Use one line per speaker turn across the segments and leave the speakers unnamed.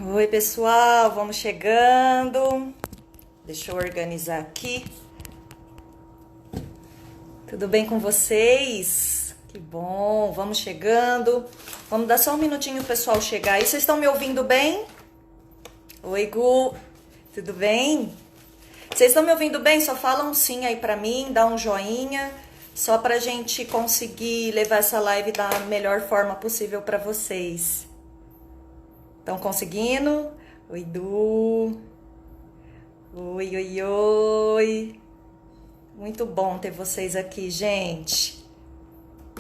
Oi, pessoal, vamos chegando. Deixa eu organizar aqui. Tudo bem com vocês? Que bom, vamos chegando. Vamos dar só um minutinho pro pessoal chegar aí. Vocês estão me ouvindo bem? Oi, Gu. Tudo bem? Vocês estão me ouvindo bem? Só fala um sim aí pra mim, dá um joinha, só pra gente conseguir levar essa live da melhor forma possível pra vocês. Estão conseguindo? Oi, Du. Oi, oi, oi. Muito bom ter vocês aqui, gente.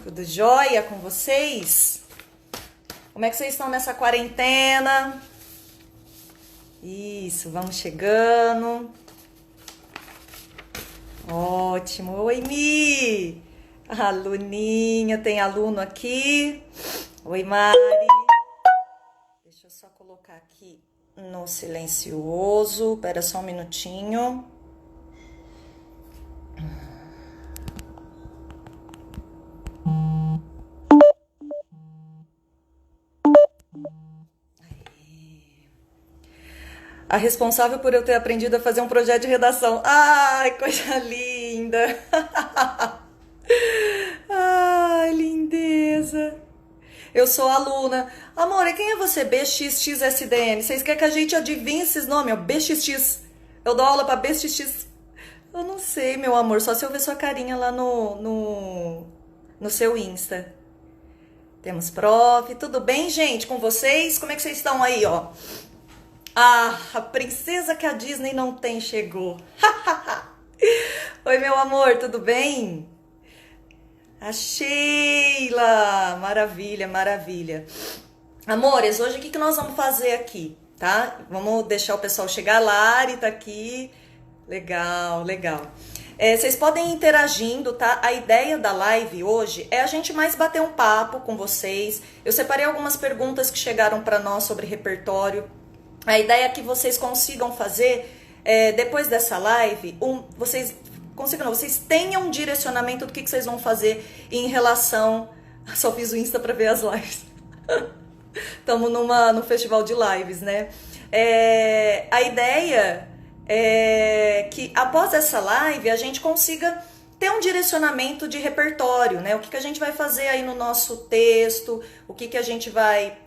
Tudo jóia com vocês? Como é que vocês estão nessa quarentena? Isso, vamos chegando. Ótimo. Oi, Mi. Aluninha, tem aluno aqui. Oi, Mari. Deixa eu só colocar aqui no silencioso. Espera só um minutinho. A responsável por eu ter aprendido a fazer um projeto de redação. Ai, coisa linda. Ai, lindeza. Eu sou aluna. Amor, e quem é você? BXXSDN. Vocês querem que a gente adivinhe esses nomes? BXX. Eu dou aula pra BXX. Eu não sei, meu amor. Só se eu ver sua carinha lá no seu Insta. Temos prof. Tudo bem, gente? Com vocês? Como é que vocês estão aí, ó? Ah, a princesa que a Disney não tem chegou. Oi, meu amor, tudo bem? A Sheila, maravilha, maravilha. Amores, hoje o que nós vamos fazer aqui, tá? Vamos deixar o pessoal chegar. A Lari tá aqui. Legal, legal. Vocês podem ir interagindo, tá? A ideia da live hoje é a gente mais bater um papo com vocês. Eu separei algumas perguntas que chegaram para nós sobre repertório. A ideia é que vocês consigam fazer, depois dessa live, vocês tenham um direcionamento do que vocês vão fazer em relação... Só fiz o Insta para ver as lives. Estamos no festival de lives, né? A ideia é que após essa live a gente consiga ter um direcionamento de repertório, né? O que a gente vai fazer aí no nosso texto, o que a gente vai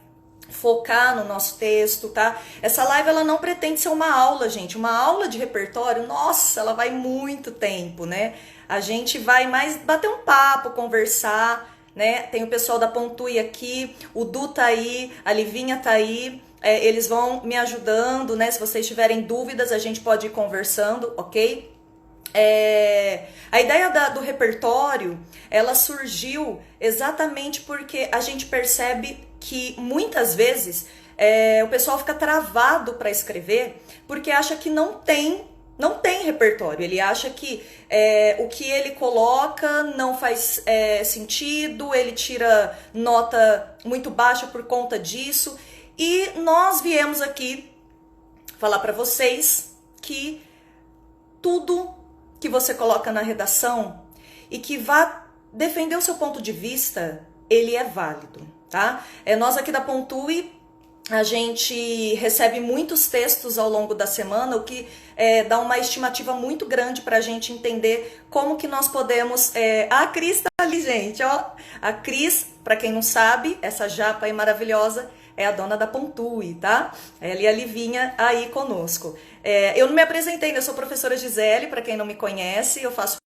focar no nosso texto, tá? Essa live, ela não pretende ser uma aula, gente. Uma aula de repertório, nossa, ela vai muito tempo, né? A gente vai mais bater um papo, conversar, né? Tem o pessoal da Pontui aqui, o Du tá aí, a Livinha tá aí. Eles vão me ajudando, né? Se vocês tiverem dúvidas, a gente pode ir conversando, ok? A ideia do repertório, ela surgiu exatamente porque a gente percebe que muitas vezes o pessoal fica travado para escrever porque acha que não tem repertório. Ele acha que o que ele coloca não faz sentido, ele tira nota muito baixa por conta disso. E nós viemos aqui falar para vocês que tudo que você coloca na redação e que vá defender o seu ponto de vista, ele é válido, tá? Nós aqui da Pontui, a gente recebe muitos textos ao longo da semana, o que dá uma estimativa muito grande para a gente entender como que nós podemos... A Cris tá ali, gente, ó. A Cris, para quem não sabe, essa japa aí maravilhosa, é a dona da Pontui, tá? Ela e a Livinha aí conosco. Eu não me apresentei, né? Eu sou a professora Gisele, para quem não me conhece, eu faço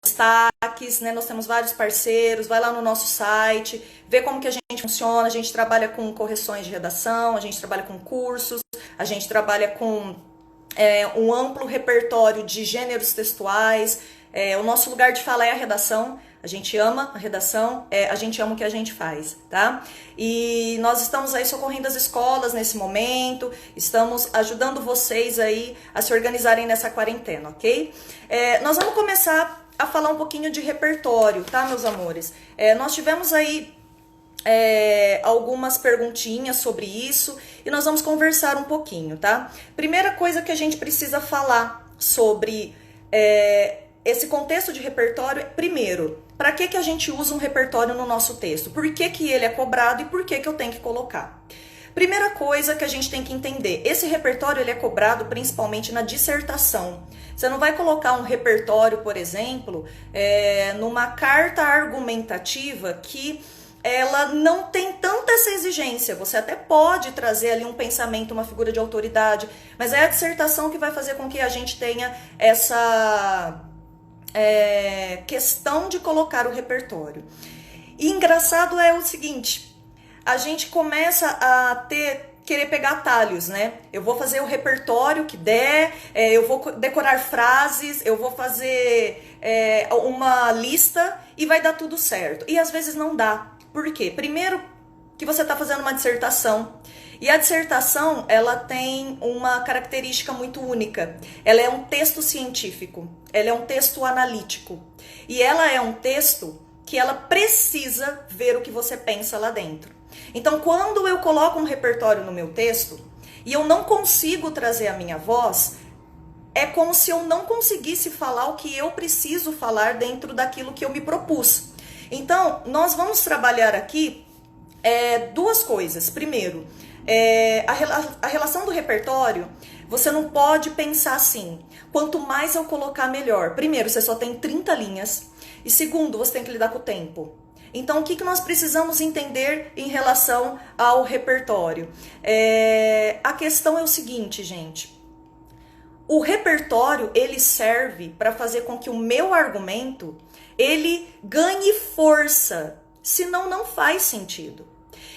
destaques, né? Nós temos vários parceiros, vai lá no nosso site, vê como que a gente funciona. A gente trabalha com correções de redação, a gente trabalha com cursos, a gente trabalha com um amplo repertório de gêneros textuais. O nosso lugar de fala é a redação. A gente ama a redação, a gente ama o que a gente faz, tá? E nós estamos aí socorrendo as escolas nesse momento, estamos ajudando vocês aí a se organizarem nessa quarentena, ok? Nós vamos começar a falar um pouquinho de repertório, tá, meus amores? Nós tivemos aí algumas perguntinhas sobre isso e nós vamos conversar um pouquinho, tá? Primeira coisa que a gente precisa falar sobre esse contexto de repertório, primeiro, para que a gente usa um repertório no nosso texto? Por que ele é cobrado e por que eu tenho que colocar? Primeira coisa que a gente tem que entender, esse repertório ele é cobrado principalmente na dissertação. Você não vai colocar um repertório, por exemplo, numa carta argumentativa que ela não tem tanta essa exigência. Você até pode trazer ali um pensamento, uma figura de autoridade, mas é a dissertação que vai fazer com que a gente tenha essa questão de colocar o repertório. E engraçado é o seguinte, a gente começa a querer pegar atalhos, né? Eu vou fazer o repertório que der, eu vou decorar frases, eu vou fazer uma lista e vai dar tudo certo. E às vezes não dá. Por quê? Primeiro que você está fazendo uma dissertação. E a dissertação, ela tem uma característica muito única. Ela é um texto científico, ela é um texto analítico. E ela é um texto que ela precisa ver o que você pensa lá dentro. Então, quando eu coloco um repertório no meu texto e eu não consigo trazer a minha voz, é como se eu não conseguisse falar o que eu preciso falar dentro daquilo que eu me propus. Então, nós vamos trabalhar aqui duas coisas. Primeiro, a relação do repertório, você não pode pensar assim, quanto mais eu colocar, melhor. Primeiro, você só tem 30 linhas. E segundo, você tem que lidar com o tempo. Então, o que nós precisamos entender em relação ao repertório? A questão é o seguinte, gente. O repertório, ele serve para fazer com que o meu argumento, ele ganhe força. Senão, não faz sentido.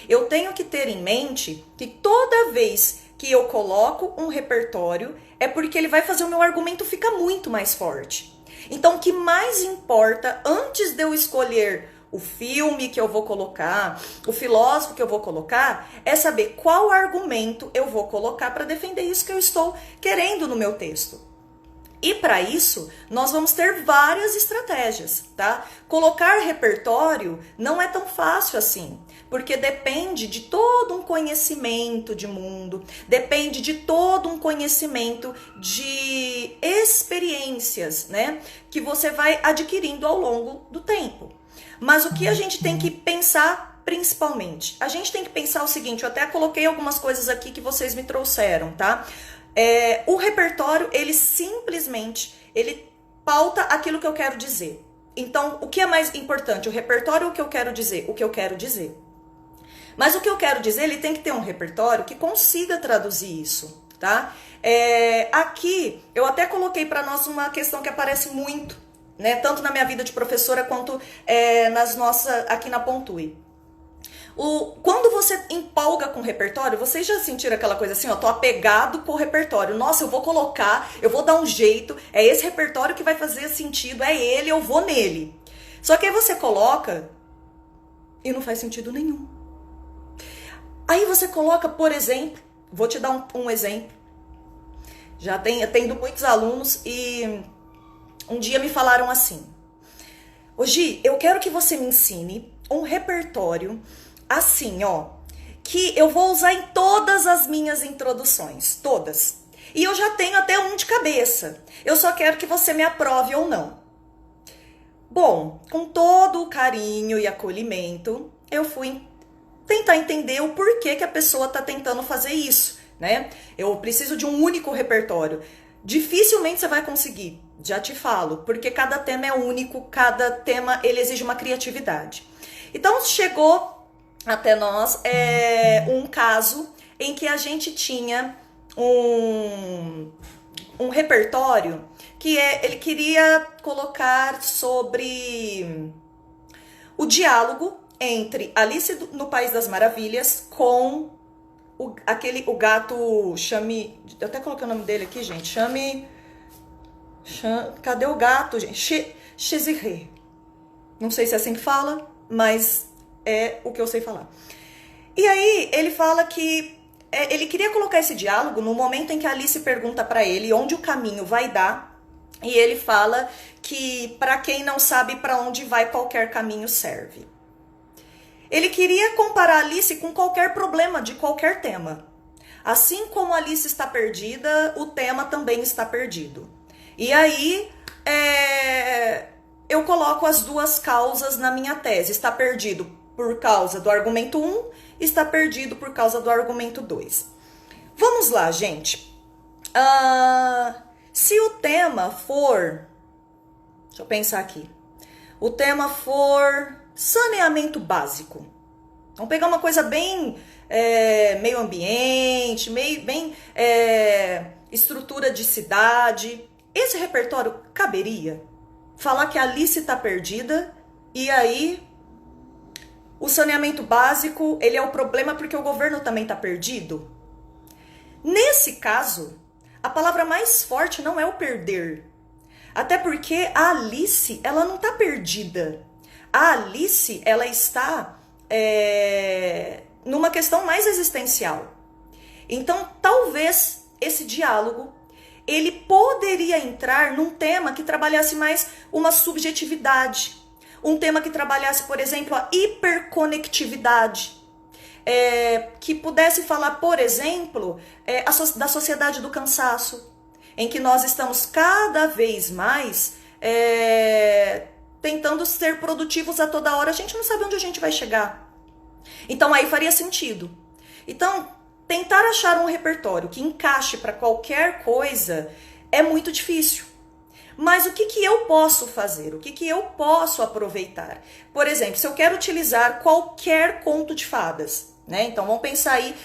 Eu tenho que ter em mente que toda vez que eu coloco um repertório, é porque ele vai fazer o meu argumento ficar muito mais forte. Então, o que mais importa, antes de eu escolher o filme que eu vou colocar, o filósofo que eu vou colocar, é saber qual argumento eu vou colocar para defender isso que eu estou querendo no meu texto. E para isso, nós vamos ter várias estratégias, tá? Colocar repertório não é tão fácil assim, porque depende de todo um conhecimento de mundo, depende de todo um conhecimento de experiências, né? Que você vai adquirindo ao longo do tempo. Mas o que a gente tem que pensar principalmente? A gente tem que pensar o seguinte, eu até coloquei algumas coisas aqui que vocês me trouxeram, tá? O repertório, ele simplesmente, ele pauta aquilo que eu quero dizer. Então, o que é mais importante? O repertório ou o que eu quero dizer? O que eu quero dizer. Mas o que eu quero dizer, ele tem que ter um repertório que consiga traduzir isso, tá? Aqui, eu até coloquei para nós uma questão que aparece muito, né? Tanto na minha vida de professora quanto nas nossas, aqui na Pontui. Quando você empolga com o repertório, vocês já sentiram aquela coisa assim, ó, tô apegado com o repertório. Nossa, eu vou colocar, eu vou dar um jeito, é esse repertório que vai fazer sentido, é ele, eu vou nele. Só que aí você coloca e não faz sentido nenhum. Aí você coloca, por exemplo, vou te dar um exemplo. Já tendo muitos alunos e um dia me falaram assim: ô Gi, eu quero que você me ensine um repertório assim, ó, que eu vou usar em todas as minhas introduções, todas. E eu já tenho até um de cabeça. Eu só quero que você me aprove ou não. Bom, com todo o carinho e acolhimento, eu fui tentar entender o porquê que a pessoa está tentando fazer isso, né? Eu preciso de um único repertório. Dificilmente você vai conseguir, já te falo, porque cada tema é único, cada tema ele exige uma criatividade. Então chegou até nós um caso em que a gente tinha um repertório que ele queria colocar sobre o diálogo entre Alice no País das Maravilhas com o gato Chame... Eu até coloquei o nome dele aqui, gente. Cadê o gato, gente? Chizirê. Não sei se é assim que fala, mas é o que eu sei falar. E aí, ele fala que ele queria colocar esse diálogo no momento em que a Alice pergunta para ele onde o caminho vai dar. E ele fala que para quem não sabe para onde vai, qualquer caminho serve. Ele queria comparar Alice com qualquer problema de qualquer tema. Assim como Alice está perdida, o tema também está perdido. E aí, eu coloco as duas causas na minha tese. Está perdido por causa do argumento 1, está perdido por causa do argumento 2. Vamos lá, gente. Se o tema for... Deixa eu pensar aqui. O tema for saneamento básico. Vamos pegar uma coisa bem meio ambiente, bem estrutura de cidade. Esse repertório caberia falar que a Alice está perdida e aí o saneamento básico ele é o problema porque o governo também está perdido? Nesse caso, a palavra mais forte não é o perder. Até porque a Alice, ela não está perdida. A Alice, ela está numa questão mais existencial. Então, talvez esse diálogo, ele poderia entrar num tema que trabalhasse mais uma subjetividade. Um tema que trabalhasse, por exemplo, a hiperconectividade. Que pudesse falar, por exemplo, da sociedade do cansaço, em que nós estamos cada vez mais tentando ser produtivos a toda hora, a gente não sabe onde a gente vai chegar. Então aí faria sentido. Então, tentar achar um repertório que encaixe para qualquer coisa é muito difícil. Mas o que eu posso fazer? O que eu posso aproveitar? Por exemplo, se eu quero utilizar qualquer conto de fadas, né? Então vamos pensar aí,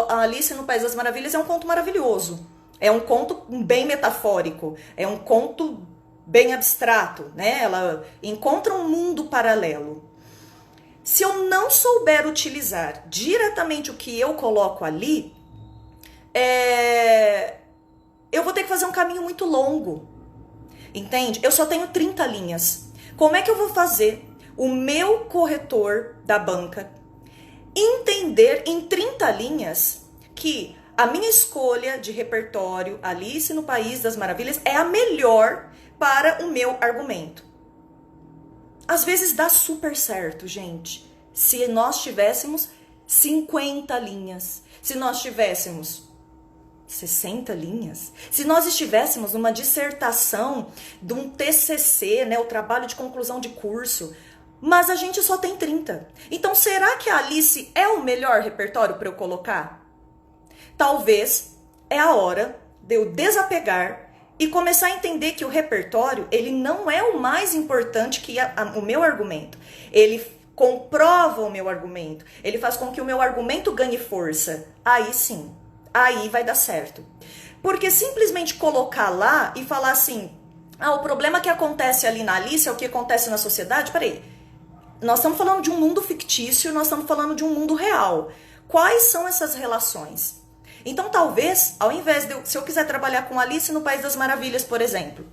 a Alice no País das Maravilhas é um conto maravilhoso. É um conto bem metafórico, é um conto bem abstrato, né? Ela encontra um mundo paralelo. Se eu não souber utilizar diretamente o que eu coloco ali, eu vou ter que fazer um caminho muito longo, entende? Eu só tenho 30 linhas. Como é que eu vou fazer o meu corretor da banca entender em 30 linhas que a minha escolha de repertório, Alice no País das Maravilhas, é a melhor para o meu argumento? Às vezes dá super certo, gente. Se nós tivéssemos 50 linhas, se nós tivéssemos 60 linhas, se nós estivéssemos numa dissertação de um TCC, né, o trabalho de conclusão de curso, mas a gente só tem 30. Então, será que a Alice é o melhor repertório para eu colocar? Talvez é a hora de eu desapegar e começar a entender que o repertório, ele não é o mais importante que o meu argumento. Ele comprova o meu argumento. Ele faz com que o meu argumento ganhe força. Aí sim, aí vai dar certo. Porque simplesmente colocar lá e falar assim, o problema que acontece ali na Alice é o que acontece na sociedade. Peraí, nós estamos falando de um mundo fictício, nós estamos falando de um mundo real. Quais são essas relações? Então, talvez, ao invés de se eu quiser trabalhar com Alice no País das Maravilhas, por exemplo,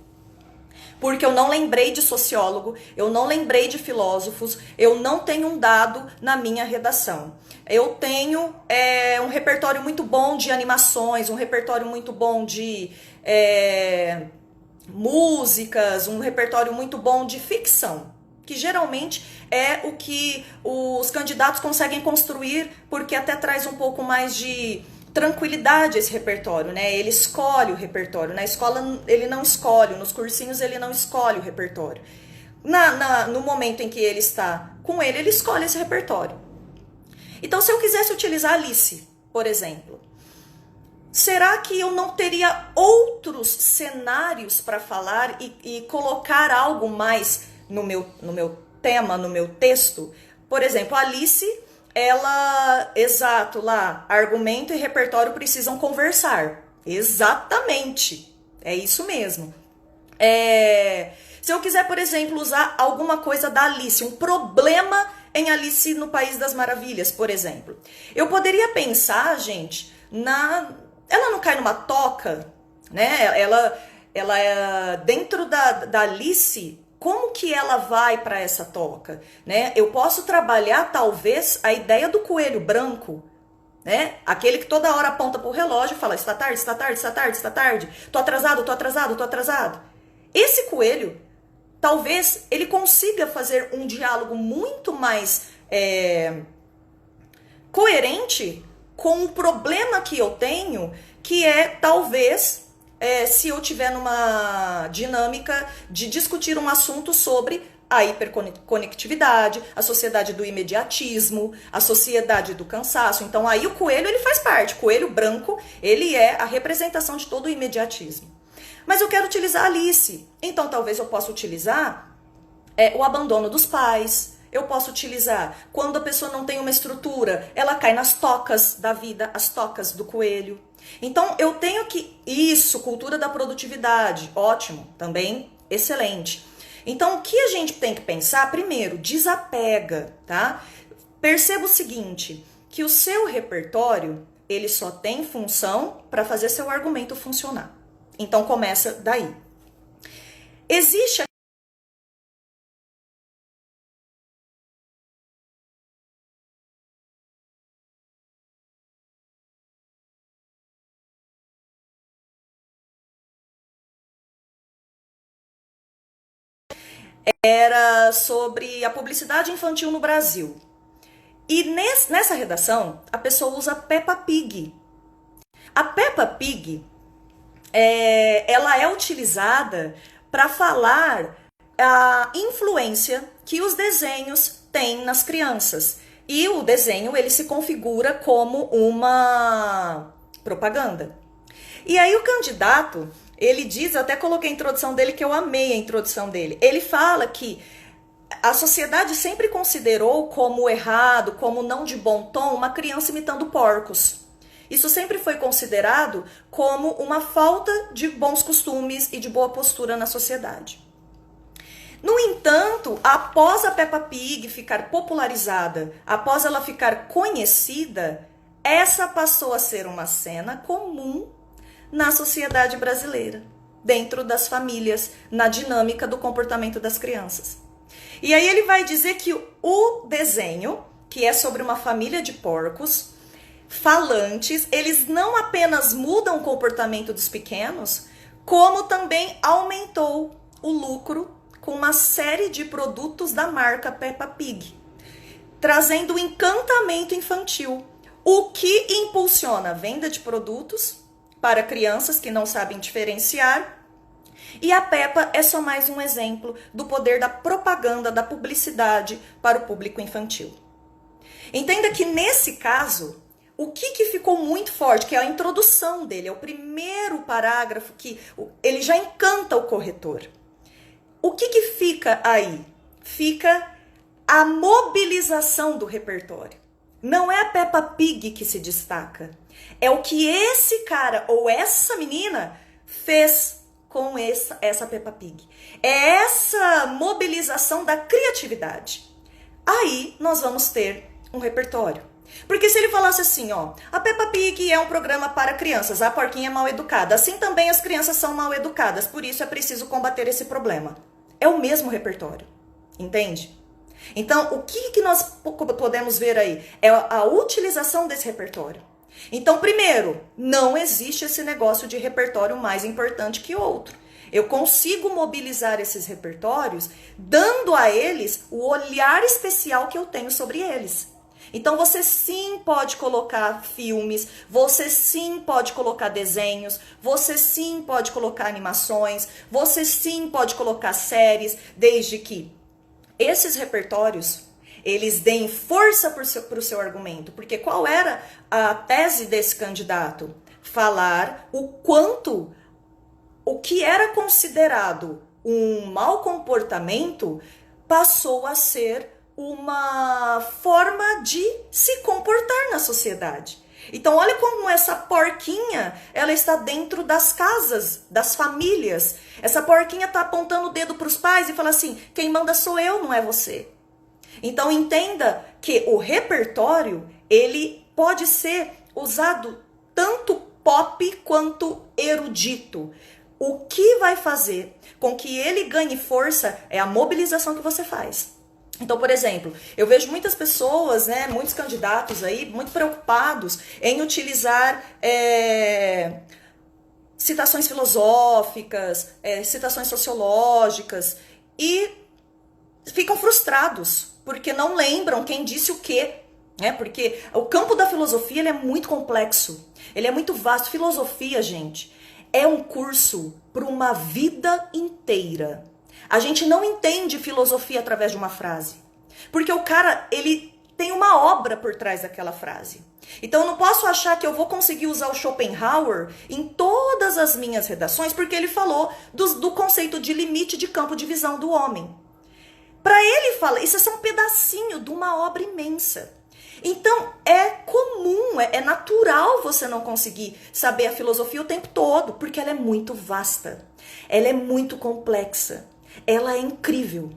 porque eu não lembrei de sociólogo, eu não lembrei de filósofos, eu não tenho um dado na minha redação. Eu tenho um repertório muito bom de animações, um repertório muito bom de músicas, um repertório muito bom de ficção, que geralmente é o que os candidatos conseguem construir, porque até traz um pouco mais de tranquilidade esse repertório, né? Ele escolhe o repertório. Na escola ele não escolhe, nos cursinhos ele não escolhe o repertório. No momento em que ele está com ele escolhe esse repertório. Então, se eu quisesse utilizar Alice, por exemplo, será que eu não teria outros cenários para falar e colocar algo mais no meu tema, no meu texto? Por exemplo, Alice, exato, lá, argumento e repertório precisam conversar. Exatamente, é isso mesmo. Se eu quiser, por exemplo, usar alguma coisa da Alice, um problema em Alice no País das Maravilhas, por exemplo, eu poderia pensar, gente, ela não cai numa toca, né? Ela dentro da Alice, como que ela vai para essa toca, né? Eu posso trabalhar, talvez, a ideia do coelho branco, né? Aquele que toda hora aponta pro relógio e fala, está tarde, está tarde, está tarde, está tarde, tô atrasado, tô atrasado, tô atrasado. Esse coelho, talvez ele consiga fazer um diálogo muito mais coerente com o problema que eu tenho, que é talvez se eu tiver numa dinâmica de discutir um assunto sobre a hiperconectividade, a sociedade do imediatismo, a sociedade do cansaço. Então aí o coelho ele faz parte, o coelho branco ele é a representação de todo o imediatismo. Mas eu quero utilizar a Alice, então talvez eu possa utilizar o abandono dos pais. Eu posso utilizar quando a pessoa não tem uma estrutura, ela cai nas tocas da vida, as tocas do coelho. Então eu tenho que... Isso, cultura da produtividade, ótimo, também excelente. Então o que a gente tem que pensar? Primeiro, desapega, tá? Perceba o seguinte, que o seu repertório, ele só tem função para fazer seu argumento funcionar. Então começa daí. Existe era sobre a publicidade infantil no Brasil. E nessa redação, a pessoa usa Peppa Pig. A Peppa Pig, ela é utilizada para falar a influência que os desenhos têm nas crianças. E o desenho, ele se configura como uma propaganda. E aí o candidato, ele diz, eu até coloquei a introdução dele, que eu amei a introdução dele. Ele fala que a sociedade sempre considerou como errado, como não de bom tom, uma criança imitando porcos. Isso sempre foi considerado como uma falta de bons costumes e de boa postura na sociedade. No entanto, após a Peppa Pig ficar popularizada, após ela ficar conhecida, essa passou a ser uma cena comum na sociedade brasileira, dentro das famílias, na dinâmica do comportamento das crianças. E aí ele vai dizer que o desenho, que é sobre uma família de porcos falantes, eles não apenas mudam o comportamento dos pequenos, como também aumentou o lucro com uma série de produtos da marca Peppa Pig, trazendo o encantamento infantil, o que impulsiona a venda de produtos para crianças que não sabem diferenciar. E a Peppa é só mais um exemplo do poder da propaganda, da publicidade para o público infantil. Entenda que nesse caso, o que ficou muito forte, que é a introdução dele, é o primeiro parágrafo que ele já encanta o corretor. O que fica aí? Fica a mobilização do repertório. Não é a Peppa Pig que se destaca. É o que esse cara ou essa menina fez com essa Peppa Pig. É essa mobilização da criatividade. Aí nós vamos ter um repertório. Porque se ele falasse assim, ó, a Peppa Pig é um programa para crianças, a porquinha é mal educada, assim também as crianças são mal educadas, por isso é preciso combater esse problema. É o mesmo repertório, entende? Então, o que nós podemos ver aí? É a utilização desse repertório. Então, primeiro, não existe esse negócio de repertório mais importante que outro. Eu consigo mobilizar esses repertórios dando a eles o olhar especial que eu tenho sobre eles. Então você sim pode colocar filmes, você sim pode colocar desenhos, você sim pode colocar animações, você sim pode colocar séries, desde que esses repertórios, eles deem força para o seu argumento. Porque qual era a tese desse candidato? Falar o que era considerado um mau comportamento passou a ser uma forma de se comportar na sociedade. Então olha como essa porquinha, ela está dentro das casas, das famílias. Essa porquinha está apontando o dedo para os pais e fala assim, quem manda sou eu, não é você. Então entenda que o repertório, ele pode ser usado tanto pop quanto erudito. O que vai fazer com que ele ganhe força é a mobilização que você faz. Então, por exemplo, eu vejo muitas pessoas, né, muitos candidatos aí, muito preocupados em utilizar citações filosóficas, citações sociológicas e ficam frustrados, porque não lembram quem disse o quê. Porque o campo da filosofia ele é muito complexo, ele é muito vasto. Filosofia, gente, é um curso para uma vida inteira. A gente não entende filosofia através de uma frase, porque o cara, ele tem uma obra por trás daquela frase. Então eu não posso achar que eu vou conseguir usar o Schopenhauer em todas as minhas redações, porque ele falou do conceito de limite de campo de visão do homem. Para ele falar, isso é só um pedacinho de uma obra imensa. Então, é comum, é natural você não conseguir saber a filosofia o tempo todo, porque ela é muito vasta, ela é muito complexa, ela é incrível,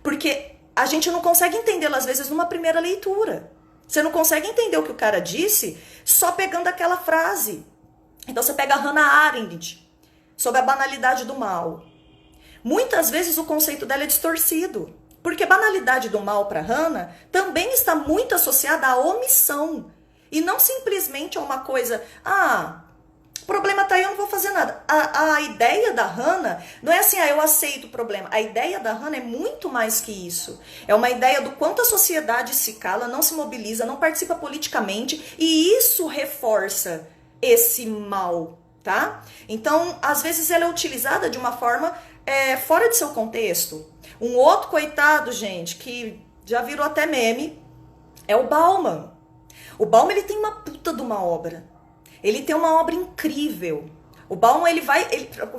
porque a gente não consegue entendê-la, às vezes, numa primeira leitura. Você não consegue entender o que o cara disse só pegando aquela frase. Então, você pega a Hannah Arendt, sobre a banalidade do mal. Muitas vezes o conceito dela é distorcido. Porque a banalidade do mal para Hannah também está muito associada à omissão. E não simplesmente a uma coisa, o problema tá aí, eu não vou fazer nada. A ideia da Hannah não é assim, eu aceito o problema. A ideia da Hannah é muito mais que isso. É uma ideia do quanto a sociedade se cala, não se mobiliza, não participa politicamente. E isso reforça esse mal, tá? Então, às vezes ela é utilizada de uma forma fora de seu contexto. Um outro coitado, gente, que já virou até meme, é o Bauman. O Bauman, ele tem uma puta de uma obra. Ele tem uma obra incrível. O Bauman,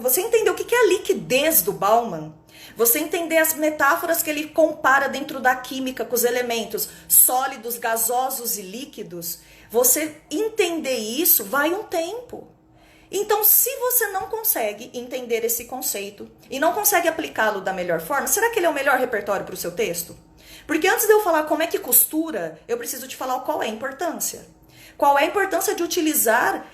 você entender o que é a liquidez do Bauman, você entender as metáforas que ele compara dentro da química com os elementos sólidos, gasosos e líquidos, você entender isso vai um tempo. Então, se você não consegue entender esse conceito e não consegue aplicá-lo da melhor forma, será que ele é o melhor repertório para o seu texto? Porque antes de eu falar como é que costura, eu preciso te falar qual é a importância. Qual é a importância de utilizar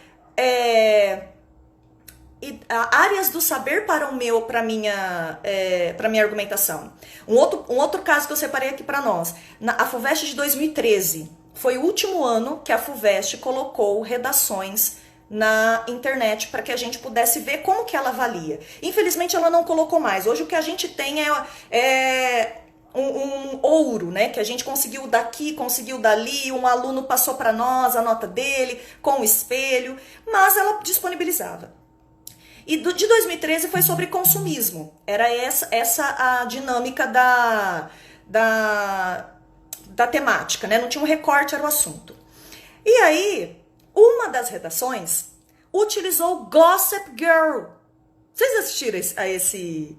áreas do saber para minha argumentação. Um outro caso que eu separei aqui para nós. A FUVEST de 2013 foi o último ano que a FUVEST colocou redações na internet para que a gente pudesse ver como que ela avalia. Infelizmente ela não colocou mais. Hoje o que a gente tem é um ouro, né? Que a gente conseguiu daqui, conseguiu dali, um aluno passou para nós a nota dele com o espelho, mas ela disponibilizava. E de 2013 foi sobre consumismo. Era essa a dinâmica da temática, né? Não tinha um recorte, era o assunto. E aí, uma das redações utilizou Gossip Girl. Vocês assistiram a esse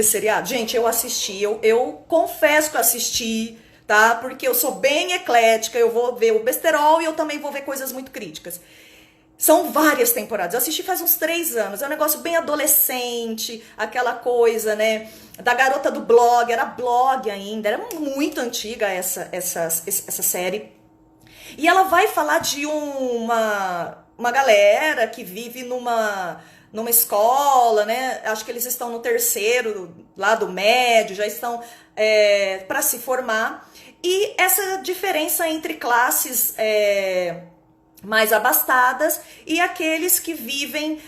seriado? Gente, eu assisti, eu confesso que eu assisti, tá? Porque eu sou bem eclética, eu vou ver o besterol e eu também vou ver coisas muito críticas. São várias temporadas, eu assisti faz uns 3 anos, é um negócio bem adolescente, aquela coisa, né, da garota do blog, era blog ainda, era muito antiga essa série. E ela vai falar de uma galera que vive numa escola, né? Acho que eles estão no terceiro, lá do médio, já estão para se formar. E essa diferença entre classes mais abastadas e aqueles que vivem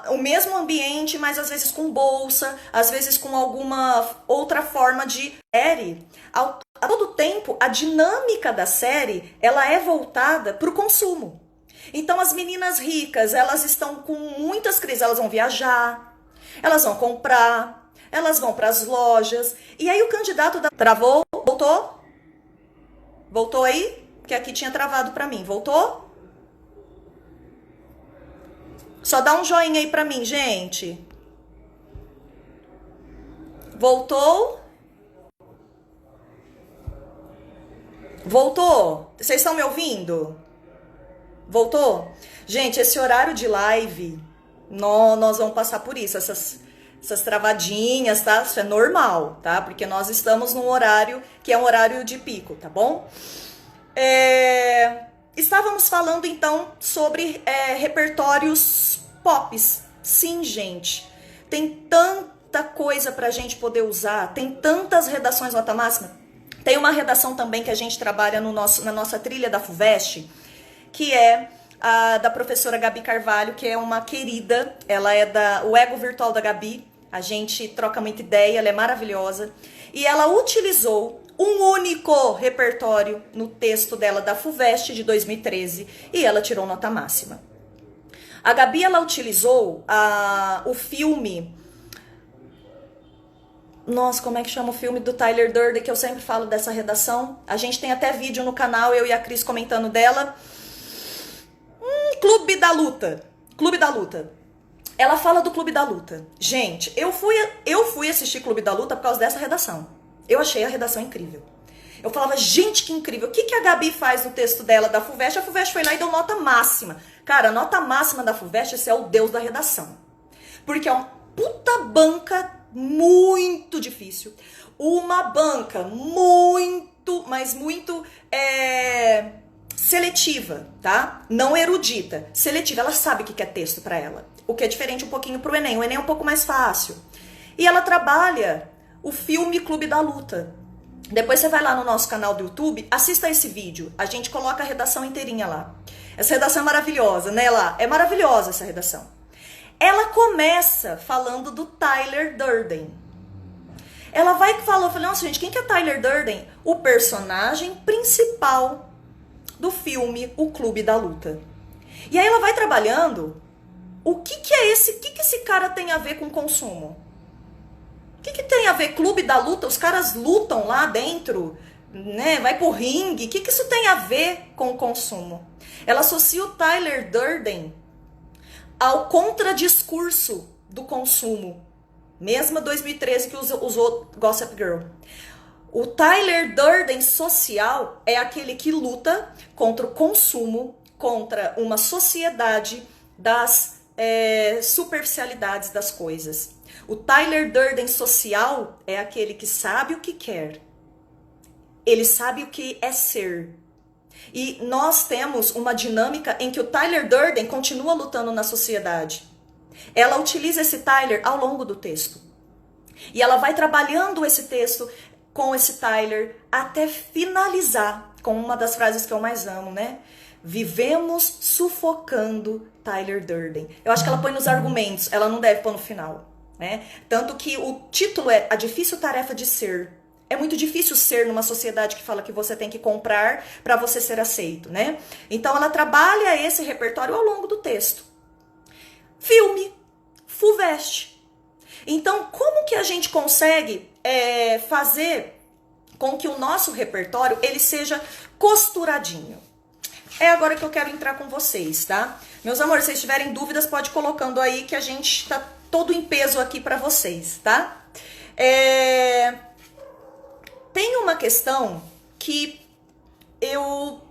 o mesmo ambiente, mas às vezes com bolsa, às vezes com alguma outra forma de série. A todo tempo, a dinâmica da série, ela é voltada para o consumo. Então, as meninas ricas, elas estão com muitas crises, elas vão viajar, elas vão comprar, elas vão para as lojas. E aí o candidato travou, voltou? Voltou aí? Porque aqui tinha travado para mim. Voltou? Só dá um joinha aí para mim, gente. Voltou? Voltou? Vocês estão me ouvindo? Voltou? Gente, esse horário de live, nós vamos passar por isso, essas travadinhas, tá? Isso é normal, tá? Porque nós estamos num horário que é um horário de pico, tá bom? Estávamos falando, então, sobre repertórios pops. Sim, gente, tem tanta coisa pra gente poder usar, tem tantas redações nota máxima. Tem uma redação também que a gente trabalha na nossa trilha da FUVEST, que é a da professora Gabi Carvalho, que é uma querida, ela é o ego virtual da Gabi, a gente troca muita ideia, ela é maravilhosa, e ela utilizou um único repertório no texto dela da FUVEST de 2013 e ela tirou nota máxima. A Gabi, ela utilizou o filme... Nossa, como é que chama o filme do Tyler Durden, que eu sempre falo dessa redação? A gente tem até vídeo no canal, eu e a Cris comentando dela. Clube da Luta. Clube da Luta. Ela fala do Clube da Luta. Gente, eu fui assistir Clube da Luta por causa dessa redação. Eu achei a redação incrível. Eu falava, gente, que incrível. O que a Gabi faz no texto dela da FUVEST? A FUVEST foi lá e deu nota máxima. Cara, a nota máxima da FUVEST, esse é o deus da redação. Porque é uma puta banca muito difícil. Uma banca muito, mas muito seletiva, tá? Não erudita. Seletiva, ela sabe o que é texto pra ela. O que é diferente um pouquinho pro Enem. O Enem é um pouco mais fácil. E ela trabalha o filme Clube da Luta. Depois você vai lá no nosso canal do YouTube, assista esse vídeo. A gente coloca a redação inteirinha lá. Essa redação é maravilhosa, né? É maravilhosa essa redação. Ela começa falando do Tyler Durden. Ela vai falar, eu falei, nossa gente, quem que é Tyler Durden? O personagem principal do filme O Clube da Luta. E aí ela vai trabalhando o que esse cara tem a ver com consumo. O que tem a ver Clube da Luta? Os caras lutam lá dentro, né? Vai pro ringue. O que isso tem a ver com o consumo? Ela associa o Tyler Durden ao contradiscurso do consumo. Mesma 2013 que usou Gossip Girl. O Tyler Durden social é aquele que luta contra o consumo, contra uma sociedade das superficialidades das coisas. O Tyler Durden social é aquele que sabe o que quer. Ele sabe o que é ser. E nós temos uma dinâmica em que o Tyler Durden continua lutando na sociedade. Ela utiliza esse Tyler ao longo do texto. E ela vai trabalhando esse texto com esse Tyler até finalizar com uma das frases que eu mais amo, né? Vivemos sufocando Tyler Durden. Eu acho que ela põe nos argumentos, ela não deve pôr no final, né? Tanto que o título é A Difícil Tarefa de Ser. É muito difícil ser numa sociedade que fala que você tem que comprar para você ser aceito, né? Então ela trabalha esse repertório ao longo do texto. Filme, FUVEST. Então, como que a gente consegue fazer com que o nosso repertório ele seja costuradinho? É agora que eu quero entrar com vocês, tá? Meus amores, se vocês tiverem dúvidas, pode ir colocando aí que a gente tá todo em peso aqui para vocês, tá? Tem uma questão que eu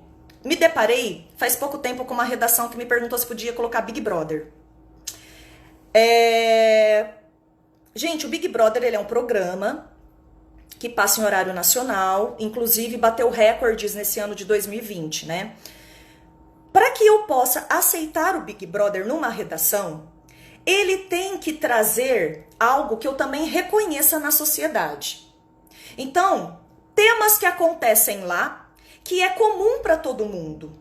me deparei faz pouco tempo com uma redação que me perguntou se podia colocar Big Brother. Gente, o Big Brother ele é um programa que passa em horário nacional, inclusive bateu recordes nesse ano de 2020, né? Para que eu possa aceitar o Big Brother numa redação, ele tem que trazer algo que eu também reconheça na sociedade. Então, temas que acontecem lá, que é comum para todo mundo.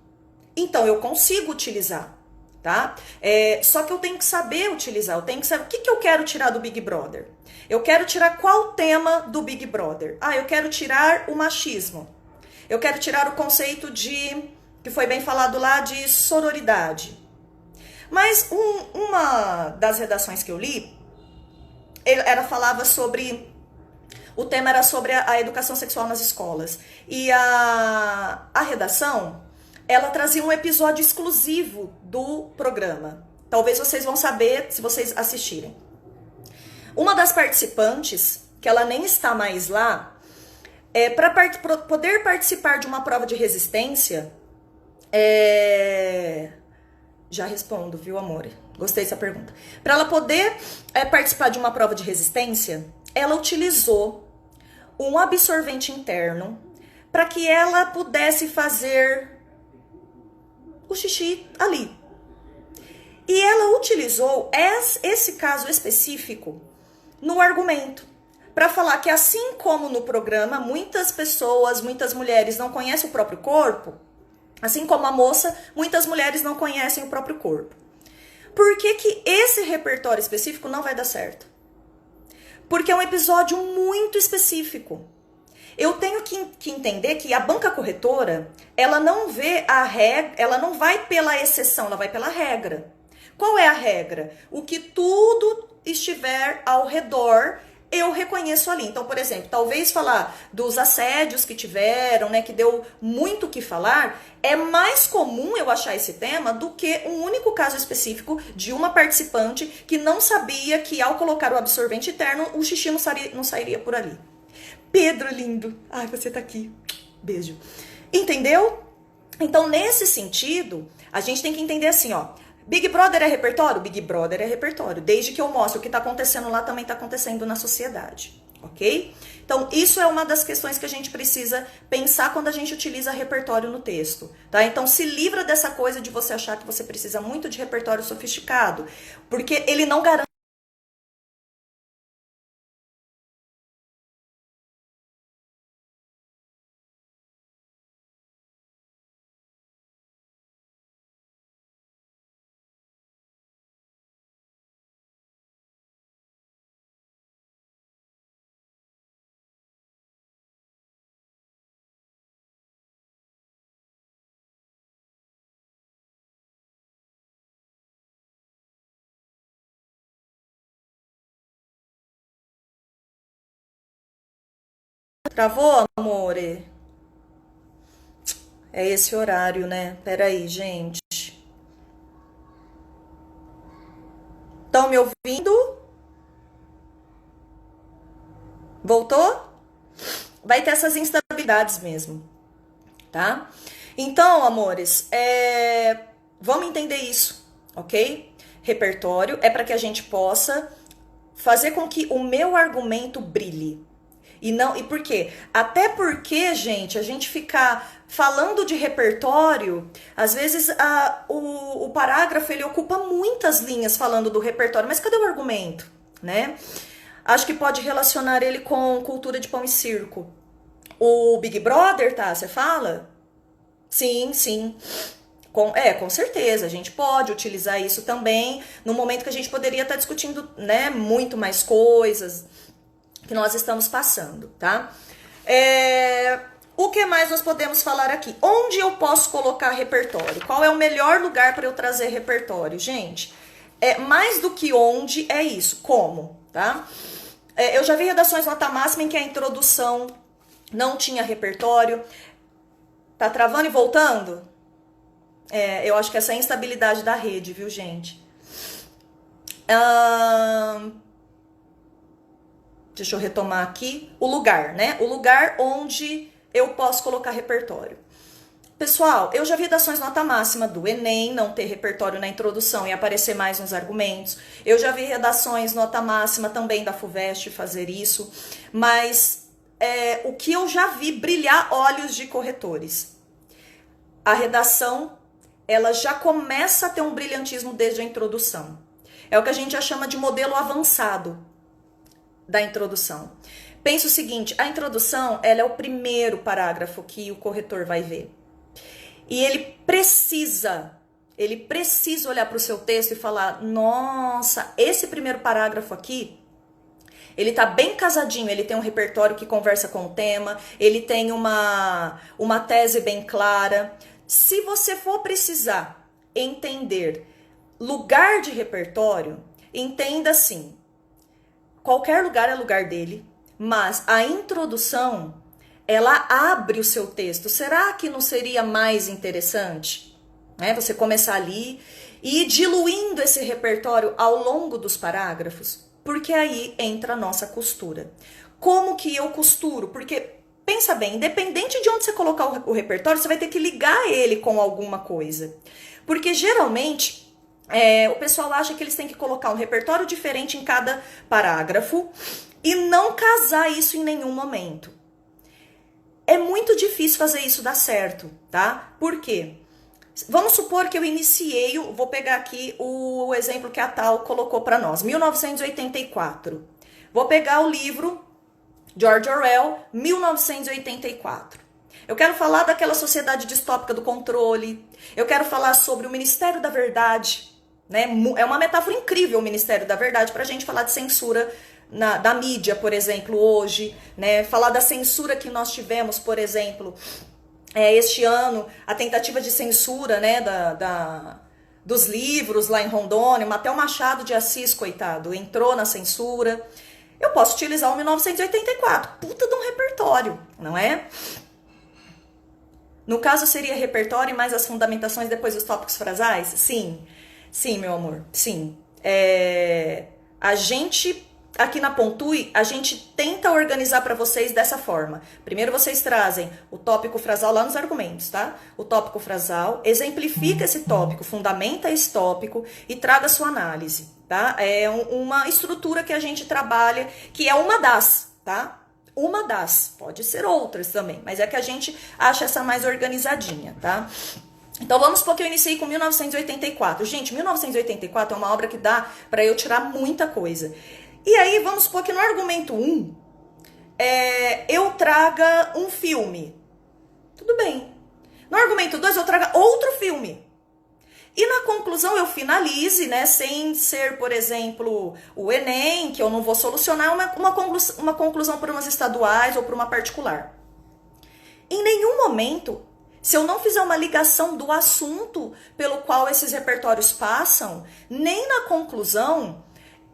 Então, eu consigo utilizar, tá? Só que eu tenho que saber utilizar, eu tenho que saber o que eu quero tirar do Big Brother. Eu quero tirar qual tema do Big Brother? Eu quero tirar o machismo. Eu quero tirar o conceito que foi bem falado lá, de sororidade. Mas uma das redações que eu li, ela falava sobre... O tema era sobre a educação sexual nas escolas. E a redação, ela trazia um episódio exclusivo do programa. Talvez vocês vão saber se vocês assistirem. Uma das participantes, que ela nem está mais lá, para poder participar de uma prova de resistência... Já respondo, viu, amor? Gostei dessa pergunta. Para ela poder participar de uma prova de resistência, ela utilizou um absorvente interno para que ela pudesse fazer o xixi ali. E ela utilizou esse caso específico no argumento, para falar que assim como no programa, muitas pessoas, muitas mulheres não conhecem o próprio corpo, assim como a moça, muitas mulheres não conhecem o próprio corpo. Por que esse repertório específico não vai dar certo? Porque é um episódio muito específico. Eu tenho que entender que a banca corretora, ela não vê a regra, ela não vai pela exceção, ela vai pela regra. Qual é a regra? O que tudo estiver ao redor, eu reconheço ali. Então, por exemplo, talvez falar dos assédios que tiveram, né, que deu muito o que falar, é mais comum eu achar esse tema do que um único caso específico de uma participante que não sabia que ao colocar o absorvente interno, o xixi não sairia por ali. Pedro lindo, ai, você tá aqui, beijo. Entendeu? Então, nesse sentido, a gente tem que entender assim, ó, Big Brother é repertório? Big Brother é repertório. Desde que eu mostre o que está acontecendo lá, também está acontecendo na sociedade, ok? Então, isso é uma das questões que a gente precisa pensar quando a gente utiliza repertório no texto, tá? Então, se livra dessa coisa de você achar que você precisa muito de repertório sofisticado, porque ele não garante. Travou, amore? É esse horário, né? Peraí, gente. Estão me ouvindo? Voltou? Vai ter essas instabilidades mesmo, tá? Então, amores, vamos entender isso, ok? Repertório é para que a gente possa fazer com que o meu argumento brilhe. E por quê? Até porque, gente, a gente ficar falando de repertório, às vezes o parágrafo ele ocupa muitas linhas falando do repertório, mas cadê o argumento, né? Acho que pode relacionar ele com cultura de pão e circo. O Big Brother, tá? Você fala? Sim, sim. Com certeza, a gente pode utilizar isso também no momento que a gente poderia estar discutindo, né, muito mais coisas que nós estamos passando, tá? O que mais nós podemos falar aqui? Onde eu posso colocar repertório? Qual é o melhor lugar para eu trazer repertório? Gente, mais do que onde, é isso. Como, tá? Eu já vi redações nota máxima em que a introdução não tinha repertório. Tá travando e voltando? Eu acho que essa é a instabilidade da rede, viu, gente? Deixa eu retomar aqui. O lugar, né? O lugar onde eu posso colocar repertório. Pessoal, eu já vi redações nota máxima do Enem não ter repertório na introdução e aparecer mais nos argumentos. Eu já vi redações nota máxima também da FUVEST fazer isso. Mas o que eu já vi brilhar olhos de corretores. A redação, ela já começa a ter um brilhantismo desde a introdução. É o que a gente já chama de modelo avançado da introdução. Pensa o seguinte, a introdução, ela é o primeiro parágrafo que o corretor vai ver. E ele precisa olhar para o seu texto e falar, nossa, esse primeiro parágrafo aqui, ele tá bem casadinho, ele tem um repertório que conversa com o tema, ele tem uma tese bem clara. Se você for precisar entender lugar de repertório, entenda assim, qualquer lugar é lugar dele, mas a introdução, ela abre o seu texto. Será que não seria mais interessante, né, você começar ali e ir diluindo esse repertório ao longo dos parágrafos? Porque aí entra a nossa costura. Como que eu costuro? Porque, pensa bem, independente de onde você colocar o repertório, você vai ter que ligar ele com alguma coisa. Porque geralmente o pessoal acha que eles têm que colocar um repertório diferente em cada parágrafo e não casar isso em nenhum momento. É muito difícil fazer isso dar certo, tá? Por quê? Vamos supor que eu iniciei, vou pegar aqui o exemplo que a Tal colocou para nós, 1984. Vou pegar o livro George Orwell, 1984. Eu quero falar daquela sociedade distópica do controle, eu quero falar sobre o Ministério da Verdade, né? É uma metáfora incrível o Ministério da Verdade para a gente falar de censura da mídia, por exemplo, hoje, né? Falar da censura que nós tivemos, por exemplo, este ano, a tentativa de censura, né, dos livros lá em Rondônia, até o Machado de Assis, coitado, entrou na censura. Eu posso utilizar o 1984, puta de um repertório, não é? No caso, seria repertório mais as fundamentações depois dos tópicos frasais? Sim, sim, meu amor, sim. A gente, aqui na Pontui, a gente tenta organizar para vocês dessa forma. Primeiro vocês trazem o tópico frasal lá nos argumentos, tá? O tópico frasal, exemplifica esse tópico, fundamenta esse tópico e traga sua análise, tá? É uma estrutura que a gente trabalha, que é uma das, tá? Uma das, pode ser outras também, mas é que a gente acha essa mais organizadinha, tá? Então vamos supor que eu iniciei com 1984. Gente, 1984 é uma obra que dá para eu tirar muita coisa. E aí vamos supor que no argumento 1 eu traga um filme. Tudo bem. No argumento 2 eu traga outro filme. E na conclusão eu finalize, né, sem ser, por exemplo, o Enem, que eu não vou solucionar, uma conclusão por umas estaduais ou por uma particular. Em nenhum momento, se eu não fizer uma ligação do assunto pelo qual esses repertórios passam, nem na conclusão,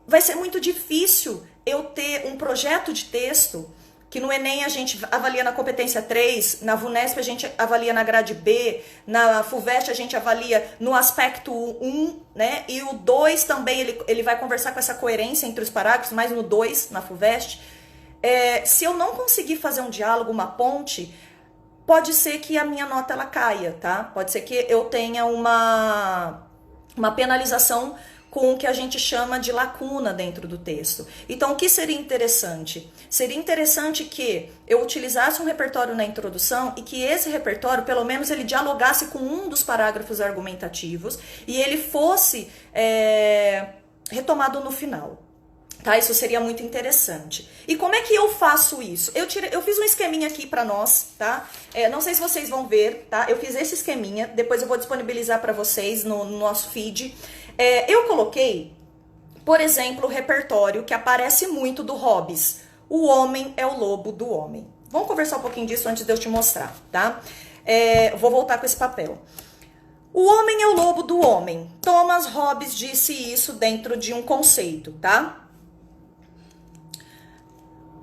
vai ser muito difícil eu ter um projeto de texto que no Enem a gente avalia na competência 3, na VUNESP a gente avalia na grade B, na FUVEST a gente avalia no aspecto 1, né? E o 2 também, ele vai conversar com essa coerência entre os parágrafos, mas no 2, na FUVEST. Se eu não conseguir fazer um diálogo, uma ponte, pode ser que a minha nota ela caia, tá? Pode ser que eu tenha uma penalização com o que a gente chama de lacuna dentro do texto. Então, o que seria interessante? Seria interessante que eu utilizasse um repertório na introdução e que esse repertório, pelo menos, ele dialogasse com um dos parágrafos argumentativos e ele fosse retomado no final. Tá? Isso seria muito interessante. E como é que eu faço isso? Eu fiz um esqueminha aqui para nós, tá? Não sei se vocês vão ver, tá? Eu fiz esse esqueminha, depois eu vou disponibilizar para vocês no nosso feed. Eu coloquei, por exemplo, o repertório que aparece muito do Hobbes. O homem é o lobo do homem. Vamos conversar um pouquinho disso antes de eu te mostrar, tá? Vou voltar com esse papel. O homem é o lobo do homem. Thomas Hobbes disse isso dentro de um conceito, tá?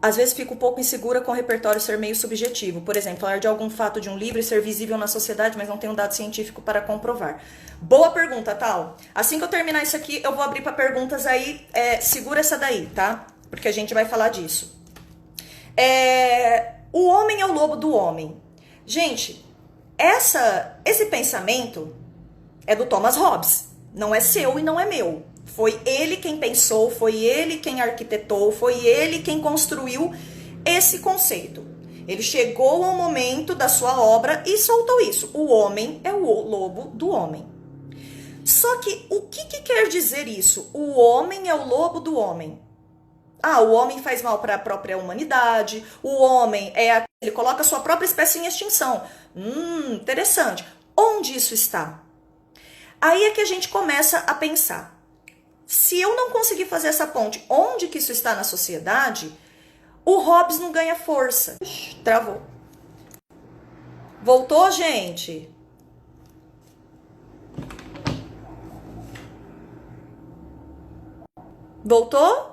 Às vezes fico um pouco insegura com o repertório ser meio subjetivo. Por exemplo, falar de algum fato de um livro e ser visível na sociedade, mas não tem um dado científico para comprovar. Boa pergunta, Tal. Assim que eu terminar isso aqui, eu vou abrir para perguntas aí. Segura essa daí, tá? Porque a gente vai falar disso. O homem é o lobo do homem. Gente, esse pensamento é do Thomas Hobbes. Não é seu e não é meu. Foi ele quem pensou, foi ele quem arquitetou, foi ele quem construiu esse conceito. Ele chegou ao momento da sua obra e soltou isso. O homem é o lobo do homem. Só que o que quer dizer isso? O homem é o lobo do homem. O homem faz mal para a própria humanidade, o homem ele coloca a sua própria espécie em extinção. Interessante. Onde isso está? Aí é que a gente começa a pensar. Se eu não conseguir fazer essa ponte, onde que isso está na sociedade, o Hobbes não ganha força. Travou. Voltou, gente? Voltou?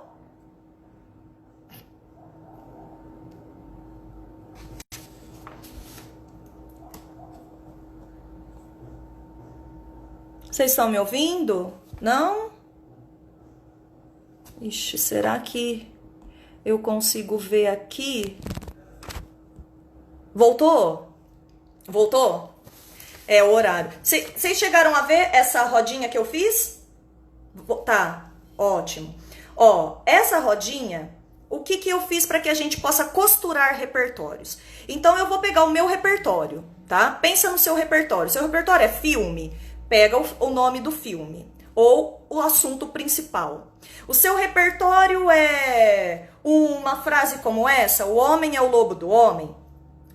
Vocês estão me ouvindo? Não? Ixi, será que eu consigo ver aqui? Voltou? Voltou? É o horário. Vocês chegaram a ver essa rodinha que eu fiz? Tá, ótimo. Essa rodinha, o que eu fiz para que a gente possa costurar repertórios? Então, eu vou pegar o meu repertório, tá? Pensa no seu repertório. Seu repertório é filme? Pega o nome do filme. Ou o assunto principal. O seu repertório é uma frase como essa, o homem é o lobo do homem?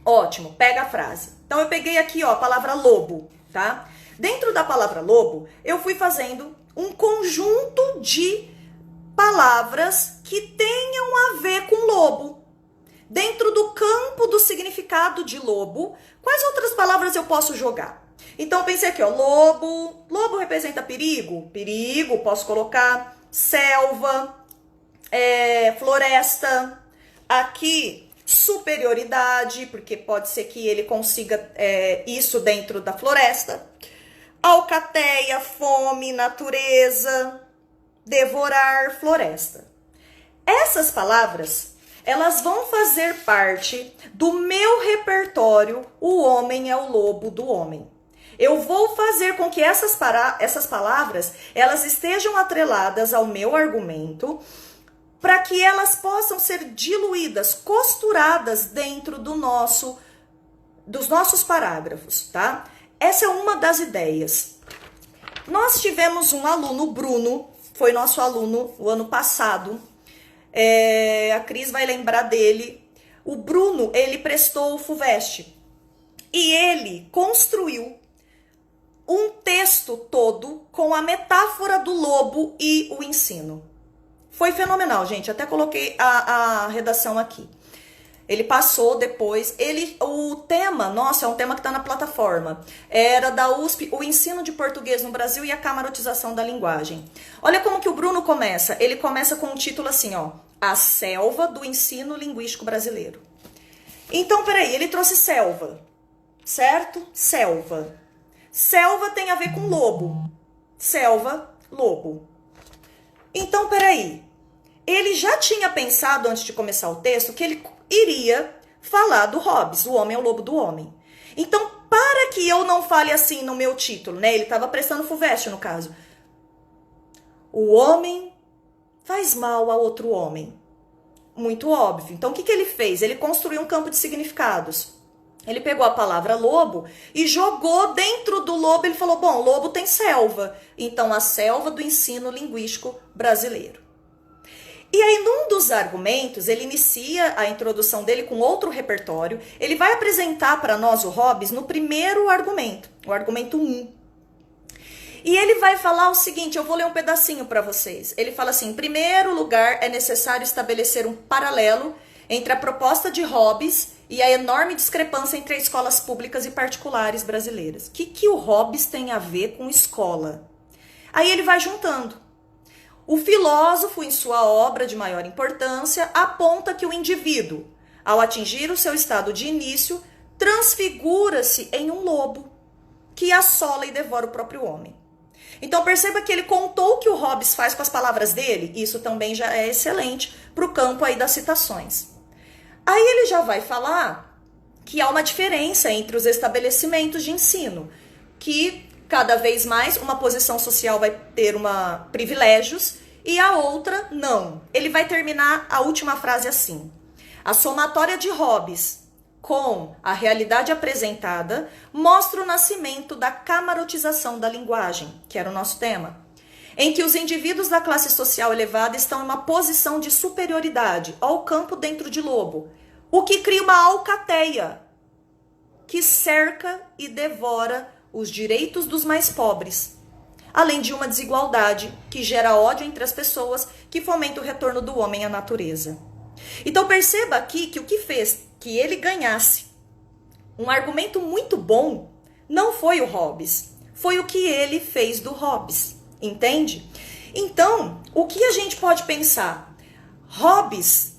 Ótimo, pega a frase. Então eu peguei aqui, a palavra lobo, tá? Dentro da palavra lobo, eu fui fazendo um conjunto de palavras que tenham a ver com lobo. Dentro do campo do significado de lobo, quais outras palavras eu posso jogar? Então pensei aqui, ó, lobo. Lobo representa perigo? Perigo, posso colocar selva, floresta. Aqui, superioridade, porque pode ser que ele consiga isso dentro da floresta. Alcateia, fome, natureza, devorar, floresta. Essas palavras, elas vão fazer parte do meu repertório. O homem é o lobo do homem. Eu vou fazer com que essas palavras, elas estejam atreladas ao meu argumento, para que elas possam ser diluídas, costuradas dentro dos nossos parágrafos, tá? Essa é uma das ideias. Nós tivemos um aluno, Bruno, foi nosso aluno o ano passado. A Cris vai lembrar dele. O Bruno, ele prestou o FUVEST e ele construiu um texto todo com a metáfora do lobo e o ensino. Foi fenomenal, gente. Até coloquei a redação aqui. Ele passou depois. O tema, nossa, é um tema que está na plataforma. Era da USP, o ensino de português no Brasil e a camarotização da linguagem. Olha como que o Bruno começa. Ele começa com um título assim, ó. A selva do ensino linguístico brasileiro. Então, peraí, ele trouxe selva, certo? Selva. Selva tem a ver com lobo. Selva, lobo. Então, peraí. Ele já tinha pensado, antes de começar o texto, que ele iria falar do Hobbes, o homem é o lobo do homem. Então, para que eu não fale assim no meu título, né? Ele estava prestando FUVEST, no caso. O homem faz mal a outro homem. Muito óbvio. Então, o que ele fez? Ele construiu um campo de significados. Ele pegou a palavra lobo e jogou dentro do lobo. Ele falou, bom, lobo tem selva. Então, a selva do ensino linguístico brasileiro. E aí, num dos argumentos, ele inicia a introdução dele com outro repertório. Ele vai apresentar para nós o Hobbes no primeiro argumento, o argumento 1. E ele vai falar o seguinte, eu vou ler um pedacinho para vocês. Ele fala assim, em primeiro lugar, é necessário estabelecer um paralelo entre a proposta de Hobbes e a enorme discrepância entre as escolas públicas e particulares brasileiras. O que o Hobbes tem a ver com escola? Aí ele vai juntando. O filósofo, em sua obra de maior importância, aponta que o indivíduo, ao atingir o seu estado de início, transfigura-se em um lobo que assola e devora o próprio homem. Então perceba que ele contou o que o Hobbes faz com as palavras dele, isso também já é excelente para o campo aí das citações. Aí ele já vai falar que há uma diferença entre os estabelecimentos de ensino, que cada vez mais uma posição social vai ter privilégios e a outra não. Ele vai terminar a última frase assim. A somatória de Hobbes com a realidade apresentada mostra o nascimento da camarotização da linguagem, que era o nosso tema, em que os indivíduos da classe social elevada estão em uma posição de superioridade ao campo dentro de lobo, o que cria uma alcateia que cerca e devora os direitos dos mais pobres, além de uma desigualdade que gera ódio entre as pessoas, que fomenta o retorno do homem à natureza. Então perceba aqui que o que fez que ele ganhasse um argumento muito bom não foi o Hobbes, foi o que ele fez do Hobbes, entende? Então, o que a gente pode pensar? Hobbes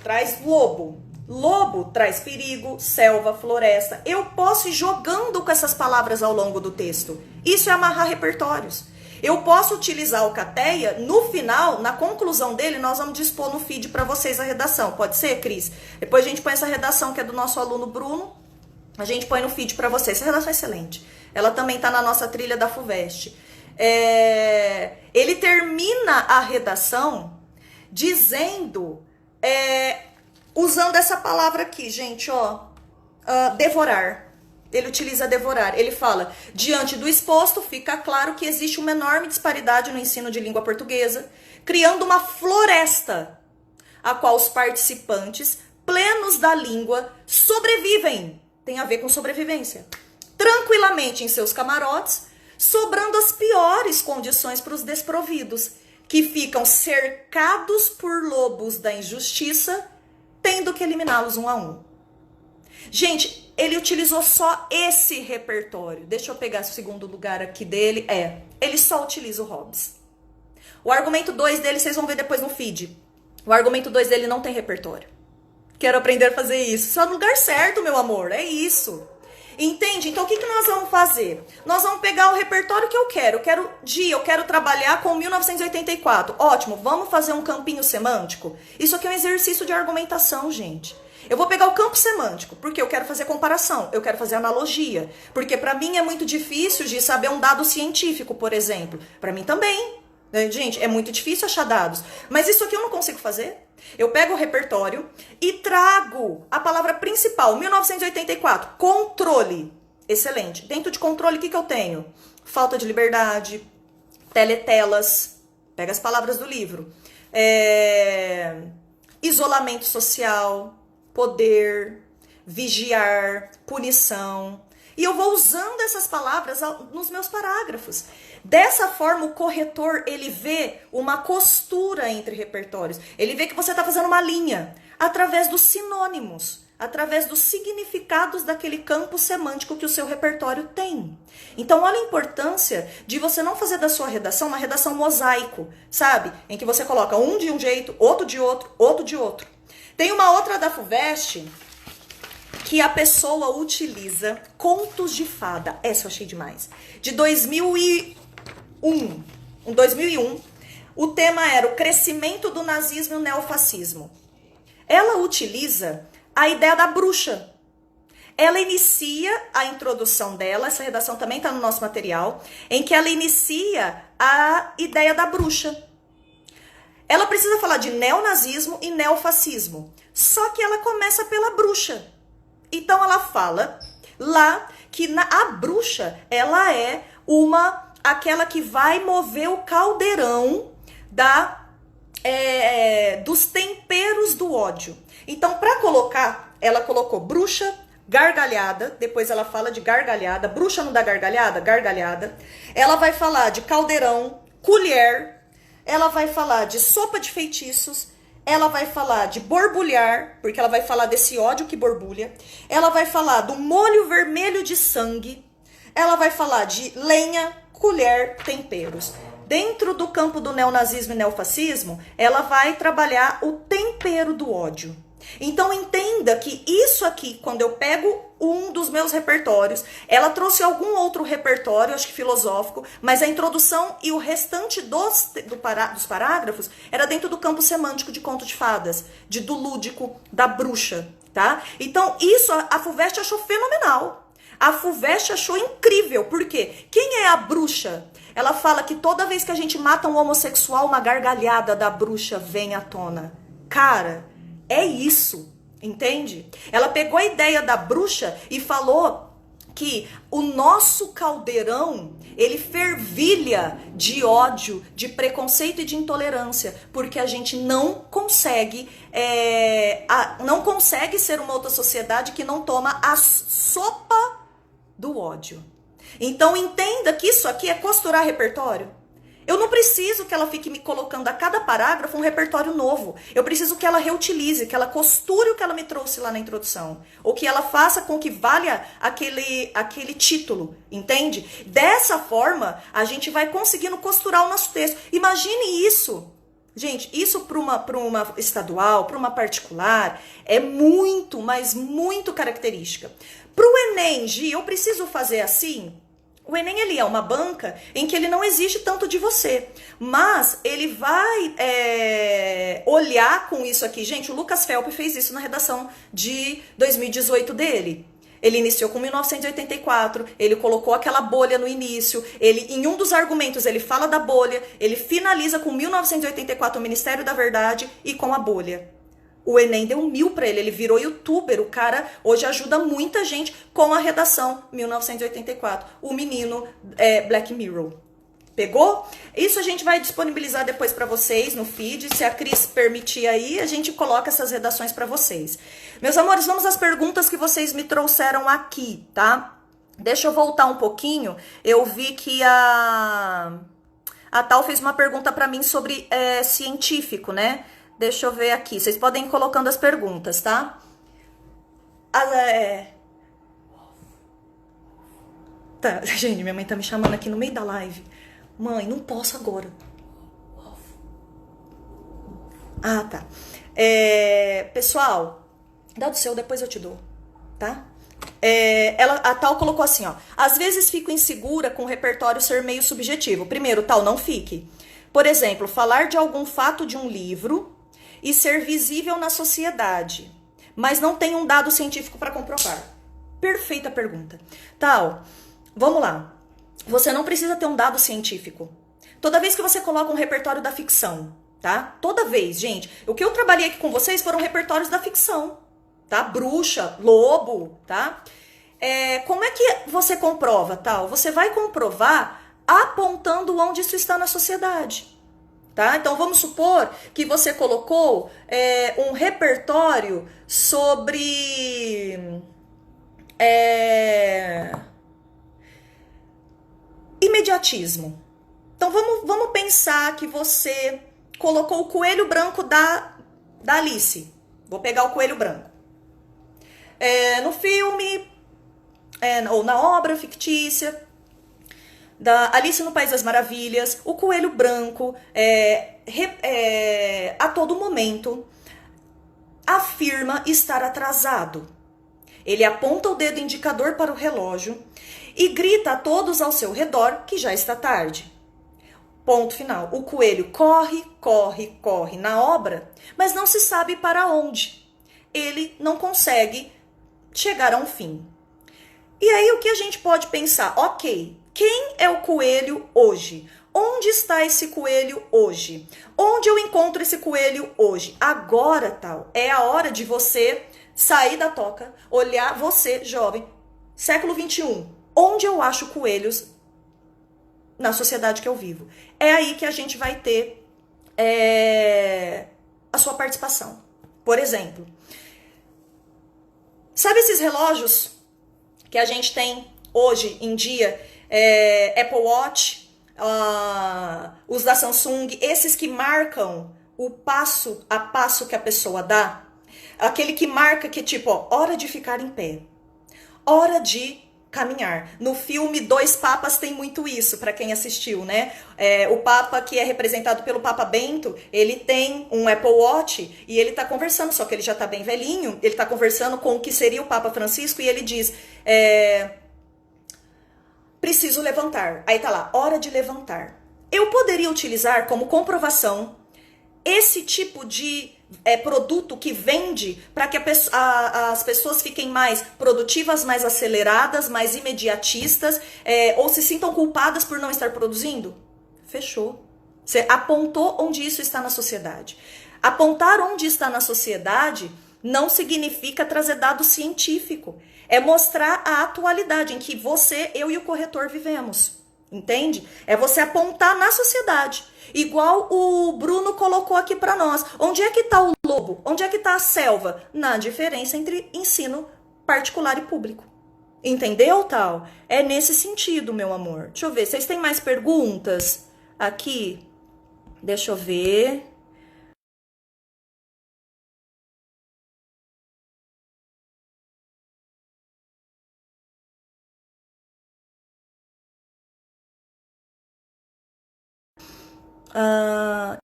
traz lobo, lobo traz perigo, selva, floresta. Eu posso ir jogando com essas palavras ao longo do texto. Isso é amarrar repertórios. Eu posso utilizar a alcateia, no final, na conclusão dele, nós vamos dispor no feed para vocês a redação. Pode ser, Cris? Depois a gente põe essa redação que é do nosso aluno Bruno, a gente põe no feed para vocês. Essa redação é excelente. Ela também está na nossa trilha da FUVEST. Ele termina a redação dizendo, usando essa palavra aqui, gente, ó, devorar. Ele utiliza devorar. Ele fala, diante do exposto, fica claro que existe uma enorme disparidade no ensino de língua portuguesa, criando uma floresta, a qual os participantes, plenos da língua, sobrevivem. Tem a ver com sobrevivência. Tranquilamente em seus camarotes, sobrando as piores condições para os desprovidos, que ficam cercados por lobos da injustiça, tendo que eliminá-los um a um. Gente, ele utilizou só esse repertório. Deixa eu pegar o segundo lugar aqui dele. Ele só utiliza o Hobbes. O argumento 2 dele, vocês vão ver depois no feed. O argumento 2 dele não tem repertório. Quero aprender a fazer isso. Só no lugar certo, meu amor. É isso. Entende? Então, o que nós vamos fazer? Nós vamos pegar o repertório que eu quero. Eu quero trabalhar com 1984. Ótimo, vamos fazer um campinho semântico? Isso aqui é um exercício de argumentação, gente. Eu vou pegar o campo semântico, porque eu quero fazer comparação, eu quero fazer analogia. Porque para mim é muito difícil de saber um dado científico, por exemplo. Para mim também. Gente, é muito difícil achar dados. Mas isso aqui eu não consigo fazer. Eu pego o repertório e trago a palavra principal, 1984, controle. Excelente. Dentro de controle, o que eu tenho? Falta de liberdade, teletelas, pega as palavras do livro, isolamento social, poder, vigiar, punição. E eu vou usando essas palavras nos meus parágrafos. Dessa forma, o corretor, ele vê uma costura entre repertórios. Ele vê que você está fazendo uma linha através dos sinônimos, através dos significados daquele campo semântico que o seu repertório tem. Então, olha a importância de você não fazer da sua redação uma redação mosaico, sabe? Em que você coloca um de um jeito, outro de outro, outro de outro. Tem uma outra da FUVEST que a pessoa utiliza contos de fada. Essa eu achei demais. De 2001. O tema era o crescimento do nazismo e o neofascismo. Ela utiliza a ideia da bruxa. Ela inicia a introdução dela, essa redação também está no nosso material, em que ela inicia a ideia da bruxa. Ela precisa falar de neonazismo e neofascismo, só que ela começa pela bruxa. Então ela fala lá que a bruxa, ela é aquela que vai mover o caldeirão dos temperos do ódio. Então, para colocar, ela colocou bruxa, gargalhada, depois ela fala de gargalhada, bruxa não dá gargalhada? Gargalhada. Ela vai falar de caldeirão, colher, ela vai falar de sopa de feitiços, ela vai falar de borbulhar, porque ela vai falar desse ódio que borbulha, ela vai falar do molho vermelho de sangue, ela vai falar de lenha, colher, temperos. Dentro do campo do neonazismo e neofascismo, ela vai trabalhar o tempero do ódio. Então entenda que isso aqui, quando eu pego um dos meus repertórios, ela trouxe algum outro repertório, acho que filosófico, mas a introdução e o restante dos parágrafos era dentro do campo semântico de conto de fadas, do lúdico, da bruxa, tá? Então isso a FUVEST achou fenomenal. A FUVEST achou incrível, porque quem é a bruxa? Ela fala que toda vez que a gente mata um homossexual, uma gargalhada da bruxa vem à tona. Cara, é isso, entende? Ela pegou a ideia da bruxa e falou que o nosso caldeirão, ele fervilha de ódio, de preconceito e de intolerância, porque a gente não consegue ser uma outra sociedade que não toma a sopa do ódio. Então entenda que isso aqui é costurar repertório. Eu não preciso que ela fique me colocando a cada parágrafo um repertório novo. Eu preciso que ela reutilize, que ela costure o que ela me trouxe lá na introdução. Ou que ela faça com que valha aquele título, entende? Dessa forma, a gente vai conseguindo costurar o nosso texto. Imagine isso. Gente, isso para uma estadual, para uma particular, é muito, mas muito característica. Para o Enem, Gi, eu preciso fazer assim? O Enem, ele é uma banca em que ele não exige tanto de você, mas ele vai olhar com isso aqui. Gente, o Lucas Felp fez isso na redação de 2018 dele. Ele iniciou com 1984, ele colocou aquela bolha no início, em um dos argumentos ele fala da bolha, ele finaliza com 1984, o Ministério da Verdade, e com a bolha. O Enem deu 1000 pra ele virou youtuber, o cara hoje ajuda muita gente com a redação 1984, o menino Black Mirror. Pegou? Isso a gente vai disponibilizar depois para vocês no feed, se a Cris permitir aí, a gente coloca essas redações para vocês. Meus amores, vamos às perguntas que vocês me trouxeram aqui, tá? Deixa eu voltar um pouquinho, eu vi que a A Tal fez uma pergunta para mim sobre científico, né? Deixa eu ver aqui. Vocês podem ir colocando as perguntas, tá? Tá, gente, minha mãe tá me chamando aqui no meio da live. Mãe, não posso agora. Ah, tá. Pessoal, dá do seu, depois eu te dou, tá? A Tal colocou assim, ó. Às vezes fico insegura com o repertório ser meio subjetivo. Primeiro, Tal, não fique. Por exemplo, falar de algum fato de um livro e ser visível na sociedade, mas não tem um dado científico para comprovar. Perfeita pergunta. Tal, vamos lá. Você não precisa ter um dado científico. Toda vez que você coloca um repertório da ficção, tá? Toda vez, gente. O que eu trabalhei aqui com vocês foram repertórios da ficção, tá? Bruxa, lobo, tá? Como é que você comprova, Tal? Você vai comprovar apontando onde isso está na sociedade, tá? Então, vamos supor que você colocou um repertório sobre... imediatismo. Então, vamos pensar que você colocou o coelho branco da Alice. Vou pegar o coelho branco. No filme, ou na obra fictícia da Alice no País das Maravilhas, o coelho branco, a todo momento, afirma estar atrasado. Ele aponta o dedo indicador para o relógio e grita a todos ao seu redor que já está tarde. Ponto final. O coelho corre, corre, corre na obra, mas não se sabe para onde. Ele não consegue chegar a um fim. E aí o que a gente pode pensar? Ok, quem é o coelho hoje? Onde está esse coelho hoje? Onde eu encontro esse coelho hoje? Agora, Tal, é a hora de você sair da toca, olhar você, jovem, século 21. Onde eu acho coelhos na sociedade que eu vivo? É aí que a gente vai ter a sua participação. Por exemplo, sabe esses relógios que a gente tem hoje em dia? Apple Watch, os da Samsung, esses que marcam o passo a passo que a pessoa dá. Aquele que marca que tipo, ó, hora de ficar em pé, hora de caminhar. No filme Dois Papas tem muito isso, para quem assistiu, né? O Papa, que é representado pelo Papa Bento, ele tem um Apple Watch e ele tá conversando, só que ele já tá bem velhinho, ele tá conversando com o que seria o Papa Francisco e ele diz, preciso levantar. Aí tá lá, hora de levantar. Eu poderia utilizar como comprovação esse tipo de produto que vende para que as pessoas fiquem mais produtivas, mais aceleradas, mais imediatistas, ou se sintam culpadas por não estar produzindo? Fechou. Você apontou onde isso está na sociedade. Apontar onde está na sociedade não significa trazer dado científico. É mostrar a atualidade em que você, eu e o corretor vivemos. Entende? É você apontar na sociedade. Igual o Bruno colocou aqui para nós. Onde é que está o lobo? Onde é que está a selva? Na diferença entre ensino particular e público. Entendeu, Tal? É nesse sentido, meu amor. Deixa eu ver. Vocês têm mais perguntas aqui? Deixa eu ver.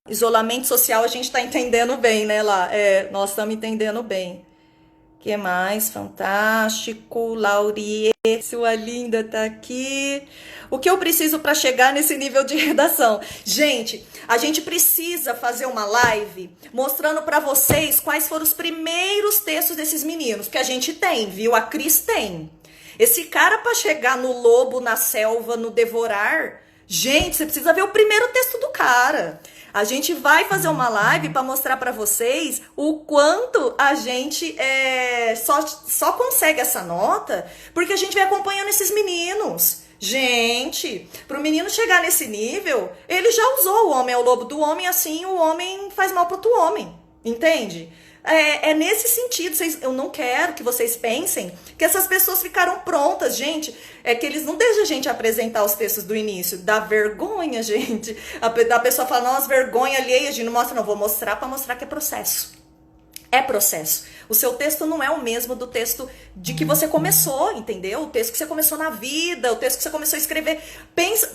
Isolamento social a gente tá entendendo bem, né, lá? Nós estamos entendendo bem. Que mais? Fantástico. Laurie, sua linda, tá aqui. O que eu preciso para chegar nesse nível de redação? Gente, a gente precisa fazer uma live mostrando para vocês quais foram os primeiros textos desses meninos, que a gente tem, viu? A Cris tem. Esse cara para chegar no lobo, na selva, no devorar... Gente, você precisa ver o primeiro texto do cara. A gente vai fazer uma live para mostrar para vocês o quanto a gente só consegue essa nota porque a gente vai acompanhando esses meninos. Gente, para o menino chegar nesse nível, ele já usou o homem é o lobo do homem, assim o homem faz mal pro outro homem. Entende? É nesse sentido, eu não quero que vocês pensem que essas pessoas ficaram prontas, gente. É que eles não deixam a gente apresentar os textos do início. Dá vergonha, gente. A pessoa fala, nossa, vergonha alheia, a gente não mostra, não. Vou mostrar para mostrar que é processo. É processo. O seu texto não é o mesmo do texto de que você começou, entendeu? O texto que você começou na vida, o texto que você começou a escrever.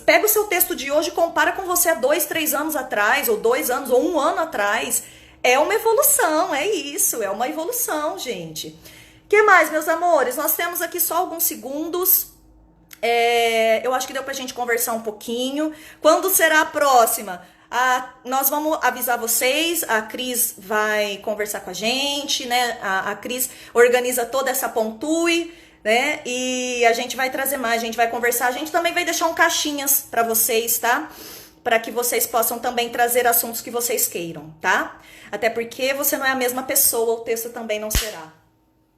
Pega o seu texto de hoje e compara com você há 2, 3 anos atrás, ou 2 anos, ou 1 ano atrás. É uma evolução, é isso, é uma evolução, gente. O que mais, meus amores? Nós temos aqui só alguns segundos. Eu acho que deu pra gente conversar um pouquinho. Quando será a próxima? Nós vamos avisar vocês, a Cris vai conversar com a gente, né? A Cris organiza toda essa pontui, né? E a gente vai trazer mais, a gente vai conversar. A gente também vai deixar um caixinhas pra vocês, tá? Para que vocês possam também trazer assuntos que vocês queiram, tá? Até porque você não é a mesma pessoa, o texto também não será.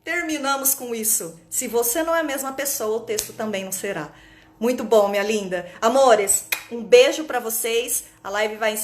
Terminamos com isso. Se você não é a mesma pessoa, o texto também não será. Muito bom, minha linda. Amores, um beijo para vocês. A live vai